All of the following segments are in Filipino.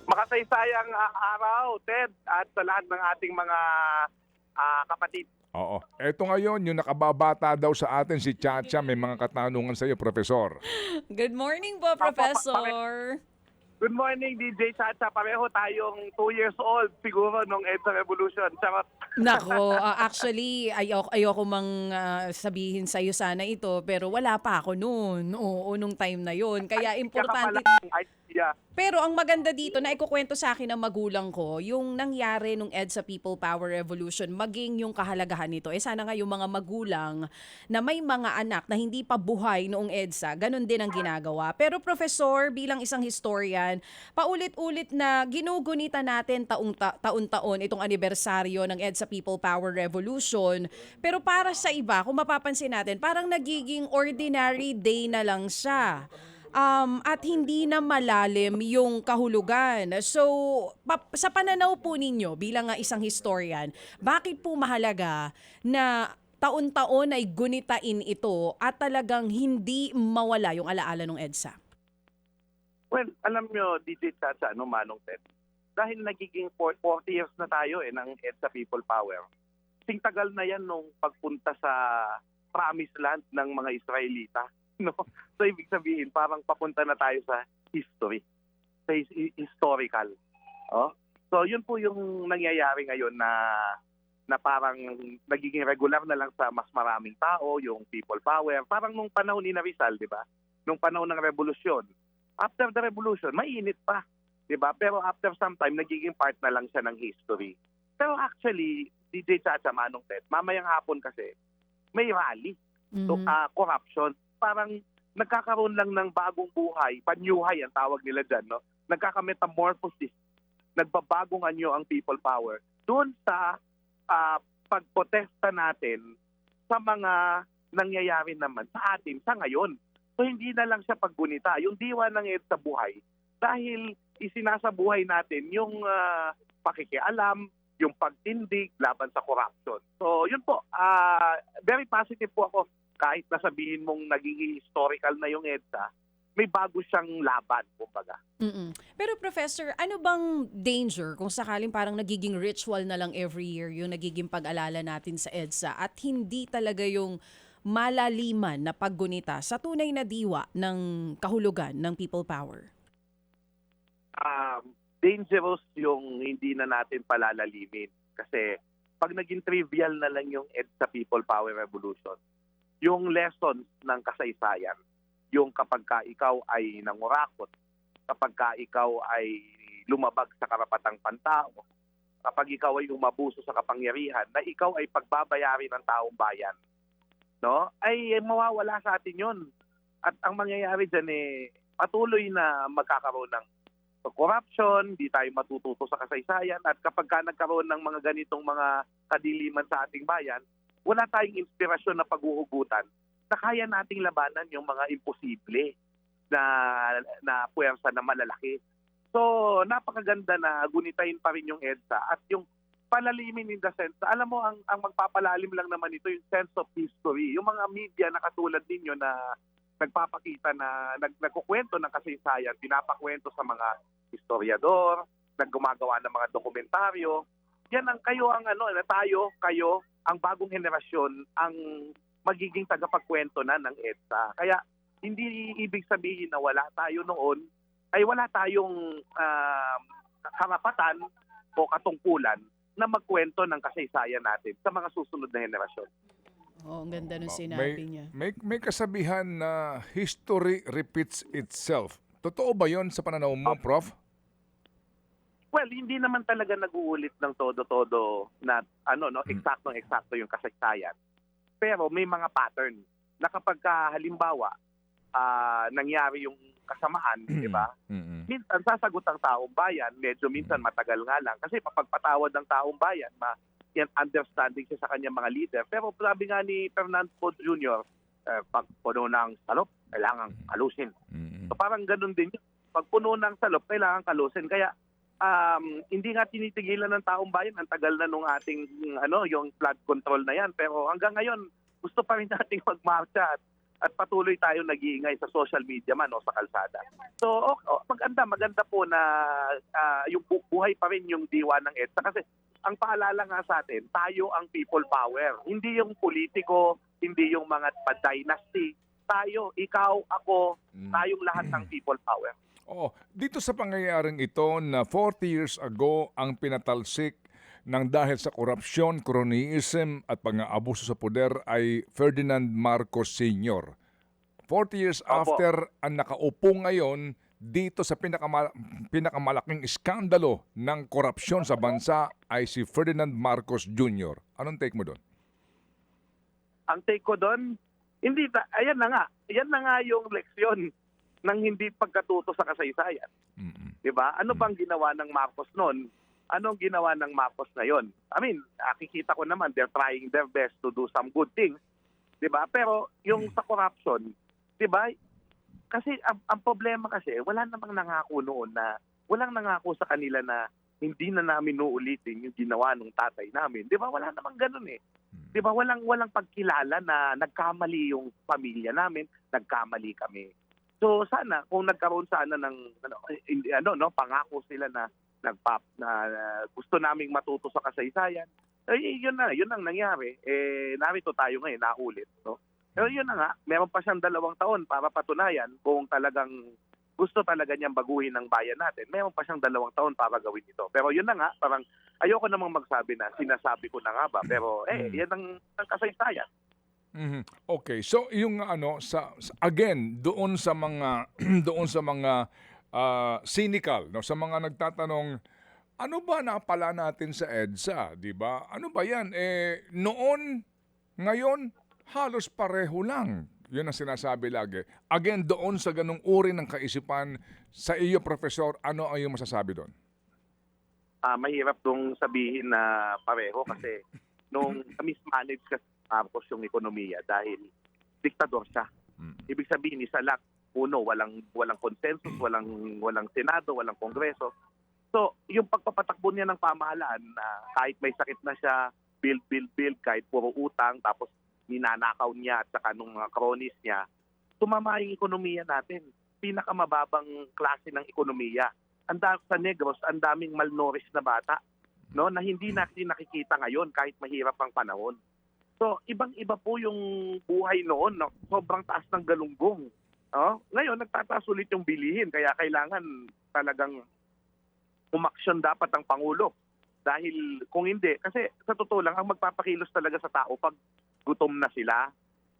Makasaysayang araw, Ted, at sa lahat ng ating mga kapatid. Oo. Eto ngayon, yung nakababata daw sa atin, si Chacha, may mga katanungan sa iyo, Profesor. Good morning po, Opo, Professor. Good morning, DJ Chacha. Pareho tayong 2 years old siguro nung EDSA Revolution. Charot. Nako, actually, ayoko mang sabihin sa'yo sana ito, pero wala pa ako noon. Oo, nung time na yon. Kaya Kaya ka pala importante. ng idea. Pero ang maganda dito na ikukwento sa akin ng magulang ko, yung nangyari nung EDSA People Power Revolution, maging yung kahalagahan nito. Sana nga yung mga magulang na may mga anak na hindi pa buhay noong EDSA, ganun din ang ginagawa. Pero Professor, bilang isang historian, paulit-ulit na ginugunita natin taon-taon itong anibersaryo ng EDSA People Power Revolution. Pero para sa iba, kung mapapansin natin, parang nagiging ordinary day na lang siya. At hindi na malalim yung kahulugan. So, sa pananaw po ninyo bilang isang historian, bakit po mahalaga na taon-taon ay gunitain ito at talagang hindi mawala yung alaala ng EDSA? Well, alam nyo, DJ Chacha, Manong Ted, dahil nagiging 40 years na tayo ng EDSA People Power. Sing tagal na yan nung pagpunta sa Promised Land ng mga Israelita. No? So, ibig sabihin, parang papunta na tayo sa history, sa historical. Oh? So, yun po yung nangyayari ngayon na parang nagiging regular na lang sa mas maraming tao, yung people power. Parang nung panahon ni Rizal, di ba? Nung panahon ng revolusyon. After the revolution, mainit pa. Di ba? Pero after some time, nagiging part na lang siya ng history. Pero actually, DJ Chacha, Manong Ted, mamayang hapon kasi, may rally. So, corruption. Parang nagkakaroon lang ng bagong buhay, panyuhay ang tawag nila dyan, no? Nagkaka-metamorphosis, nagbabagong anyo ang people power doon sa pagprotesta natin sa mga nangyayari naman sa atin sa ngayon. So hindi na lang siya paggunita, yung diwa ng EDSA buhay dahil isinasabuhay natin yung pakikialam, yung pagtindig laban sa corruption. So yun po, very positive po ako. Kahit nasabihin mong naging historical na yung EDSA, may bago siyang laban, kumbaga. Pero Professor, ano bang danger kung sakaling parang nagiging ritual na lang every year yung nagiging pag-alala natin sa EDSA at hindi talaga yung malaliman na paggunita sa tunay na diwa ng kahulugan ng people power? Dangerous yung hindi na natin palalalimin. Kasi pag naging trivial na lang yung EDSA People Power Revolution, yung lessons ng kasaysayan, yung kapag ka ikaw ay nangurakot, kapag ka ikaw ay lumabag sa karapatang pantao, kapag ikaw ay umabuso sa kapangyarihan, na ikaw ay pagbabayari ng taong bayan, no? Ay mawawala sa atin yun. At ang mangyayari dyan patuloy na magkakaroon ng corruption, di tayo matututo sa kasaysayan, at kapag ka nagkaroon ng mga ganitong mga kadiliman sa ating bayan, wala tayong inspirasyon na pag-uugutan na kaya nating labanan yung mga imposible na puwersa na malalaki. So, napakaganda na gunitain pa rin yung EDSA at yung palalimin in the sense, alam mo, ang magpapalalim lang naman ito yung sense of history. Yung mga media na katulad ninyo na nagpapakita na nagkukwento ng kasaysayan, pinapakwento sa mga historiador, naggumagawa ng mga dokumentaryo. Yan ang kayo kayo, ang bagong henerasyon ang magiging tagapagkwento na ng EDSA. Kaya hindi ibig sabihin na wala tayo noon, ay wala tayong karapatan o katungkulan na magkwento ng kasaysayan natin sa mga susunod na henerasyon. Oh, ang ganda nung sinabi niya. May kasabihan na history repeats itself. Totoo ba yon sa pananaw mo, Prof? Well, hindi naman talaga nag-uulit ng todo-todo na eksaktong-eksakto yung kasaysayan. Pero may mga pattern na kapag halimbawa nangyari yung kasamaan, di ba? Minsan sasagot ang taong bayan, medyo minsan matagal nga lang kasi papagpatawad ng taong bayan, yan understanding siya sa kanyang mga leader. Pero sabi nga ni Fernando Poe Jr., pag puno ng salop, kailangan kalusin. So parang ganun din yun. Pag puno ng salop, kailangan kalusin. Kaya hindi nga tinitigilan ng taong bayan. Ang tagal na nung ating yung flood control na yan. Pero hanggang ngayon, gusto pa rin nating magmarcha at at patuloy tayo nag-iingay sa social media man o sa kalsada. So maganda po na yung buhay pa rin yung diwa ng EDSA kasi ang paalala nga sa atin, tayo ang people power. Hindi yung politiko, hindi yung mga dynasty. Tayo, ikaw, ako, tayong lahat ng people power. Dito sa pangyayaring ito na 40 years ago ang pinatalsik ng dahil sa korupsyon, cronyism at pang-aabuso sa poder ay Ferdinand Marcos Sr. 40 years after, ang nakaupo ngayon dito sa pinakamalaking iskandalo ng korupsyon sa bansa ay si Ferdinand Marcos Jr. Anong take mo doon? Ang take ko doon, ayan na nga yung leksyon ng hindi pagkatuto sa kasaysayan. Diba? Ano bang ginawa ng Marcos noon? Anong ginawa ng Marcos ngayon? I mean, nakikita ko naman, they're trying their best to do some good things. Diba? Pero yung sa corruption, diba? Kasi ang problema kasi, walang nangako sa kanila na hindi na namin uulitin yung ginawa ng tatay namin. Diba? Wala namang ganun eh. Diba? Walang pagkilala na nagkamali yung pamilya namin, nagkamali kami. So sana, kung nagkaroon sana ng pangako sila na gusto naming matuto sa kasaysayan, yun ang nangyari. Narito tayo ngayon, naulit. No? Pero yun na nga, meron pa siyang 2 taon para patunayan kung talagang gusto talaga niyang baguhin ng bayan natin. Meron pa siyang 2 taon para gawin ito. Pero yun na nga, parang ayoko namang magsabi na sinasabi ko na nga ba. Pero yan ang kasaysayan. Okay, so yung again doon sa mga cynical, no, sa mga nagtatanong, ano ba napala natin sa EDSA, di ba? Ano ba yan? Noon, ngayon, halos pareho lang. Yun ang sinasabi lagi. Again, doon sa ganung uri ng kaisipan, sa iyo, Professor, ano ang iyong masasabi doon? Mahirap dong sabihin na pareho kasi nung mismanage kasi Marcos yung ekonomiya dahil diktador siya. Ibig sabihin, isa lang, walang consensus, walang Senado, walang Kongreso. So, yung pagpapatakbo niya ng pamahalaan na kahit may sakit na siya, build, kahit puro utang, tapos ninanakaw niya at saka nung mga cronies niya, tumama yung ekonomiya natin. Pinakamababang klase ng ekonomiya. Sa Negros, ang daming malnourished na bata, no, na hindi natin nakikita ngayon kahit mahirap ang panahon. So, ibang-iba po yung buhay noon. No? Sobrang taas ng galunggong. Ngayon, nagtataas ulit yung bilihin. Kaya kailangan talagang umaksyon dapat ang Pangulo. Dahil kung hindi, kasi sa totoo lang, ang magpapakilos talaga sa tao pag gutom na sila,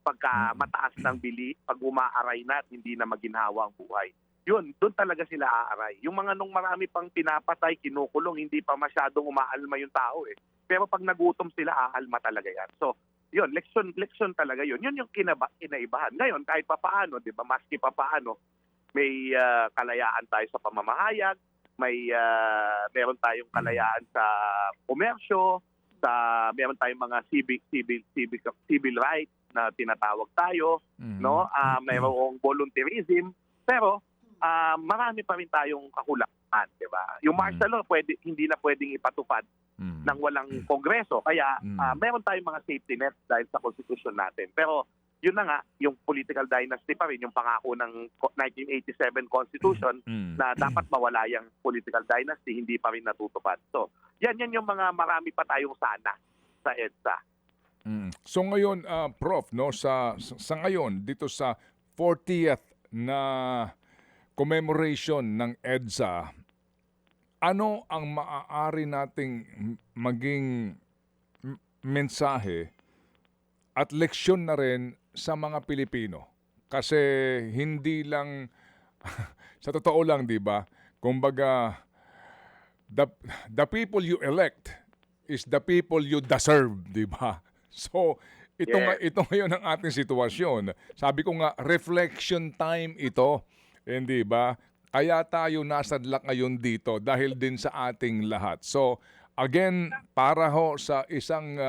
pagka mataas ng bili, pag umaaray na at hindi na maginhawa ang buhay. Yun, doon talaga sila aaray. Yung mga nung marami pang pinapatay, kinukulong, hindi pa masyadong umaalma yung tao eh. Pero pag nagutom sila, aalma talaga yan. So, yun, leksyon talaga yun. Yun yung kinaibahan. Ngayon, kahit papaano, di ba, maski papaano, may kalayaan tayo sa pamamahayag, meron tayong kalayaan sa komersyo, meron tayong mga civil rights na tinatawag tayo, no? Mayroong volunteerism, pero marami pa rin tayong kakulangan, di ba? Yung martial law hindi na pwedeng ipatupad ng walang kongreso. Kaya meron tayong mga safety nets dahil sa konstitusyon natin. Pero yun na nga, yung political dynasty pa rin, yung pangako ng 1987 Constitution na dapat mawala yung political dynasty, hindi pa rin natutupad. So, yan yung mga marami pa tayong sana sa EDSA. So ngayon, Prof, no, sa ngayon, dito sa 40th na commemoration ng EDSA, ano ang maaari nating maging mensahe at leksyon na rin sa mga Pilipino? Kasi hindi lang, sa totoo lang, di ba? Kumbaga, the people you elect is the people you deserve, di ba? So, ito ngayon ang ating sitwasyon. Sabi ko nga, reflection time ito, hindi ba? Kaya tayo nasadlak ngayon dito dahil din sa ating lahat. So, again, para ho sa isang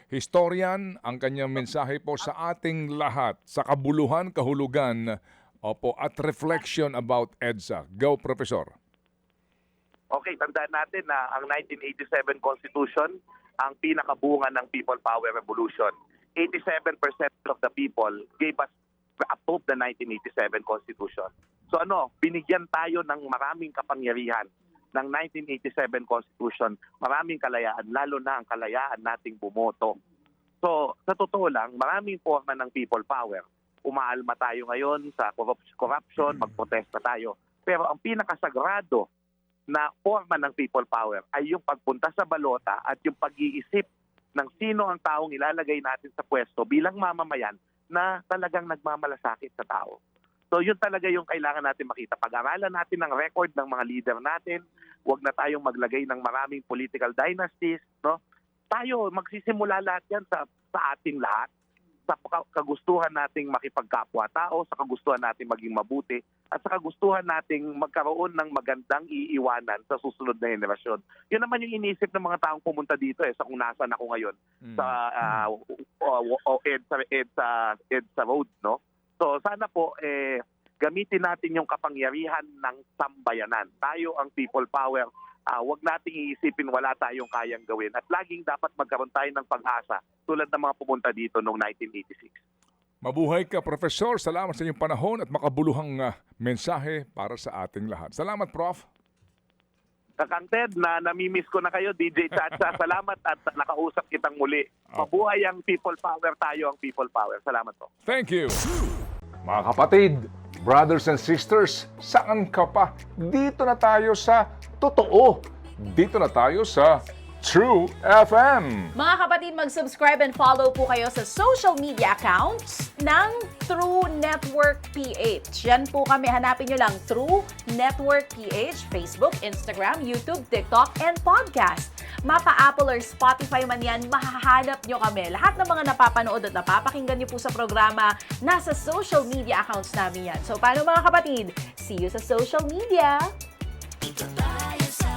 historian, ang kanyang mensahe po sa ating lahat, sa kabuluhan, kahulugan, at reflection about EDSA. Go, Professor. Okay, tandaan natin na ang 1987 Constitution, ang pinakabunga ng People Power Revolution. 87% of the people gave us approved the 1987 Constitution. So binigyan tayo ng maraming kapangyarihan ng 1987 Constitution, maraming kalayaan, lalo na ang kalayaan nating bumoto. So, sa totoo lang, maraming forma ng people power. Umaalma tayo ngayon sa corruption, magprotesta tayo. Pero ang pinakasagrado na forma ng people power ay yung pagpunta sa balota at yung pag-iisip ng sino ang taong ilalagay natin sa pwesto bilang mamamayan na talagang nagmamalasakit sa tao. So yun talaga yung kailangan natin makita. Pag-aralan natin ang record ng mga leader natin, huwag na tayong maglagay ng maraming political dynasties, no? Tayo, magsisimula lahat yan sa ating lahat, sa kagustuhan nating makipagkapwa-tao, sa kagustuhan nating maging mabuti, at sa kagustuhan nating magkaroon ng magandang iiwanan sa susunod na henerasyon. Yun naman yung iniisip ng mga taong pumunta dito sa kung nasaan ako ngayon sa EDSA Road, no? So sana po gamitin natin yung kapangyarihan ng sambayanan. Tayo ang people power. Huwag nating iisipin wala tayong kayang gawin. At laging dapat magkaroon tayo ng pag-asa tulad ng mga pumunta dito noong 1986. Mabuhay ka, Professor. Salamat sa inyong panahon at makabuluhang mensahe para sa ating lahat. Salamat, Prof. Kakang Ted, namimiss ko na kayo, DJ Chacha. Salamat at nakausap kitang muli. Mabuhay ang people power, tayo ang people power. Salamat po. Thank you. Mga kapatid, brothers and sisters, saan ka pa? Dito na tayo sa totoo. Dito na tayo sa True FM. Mga kapatid, mag-subscribe and follow po kayo sa social media accounts ng True Network PH. Yan po kami. Hanapin nyo lang True Network PH, Facebook, Instagram, YouTube, TikTok, and podcast. Mapa-Apple or Spotify man yan, mahahanap nyo kami. Lahat ng mga napapanood at napapakinggan nyo po sa programa, nasa social media accounts namin yan. So, paano mga kapatid? See you sa social media! Ito tayo sa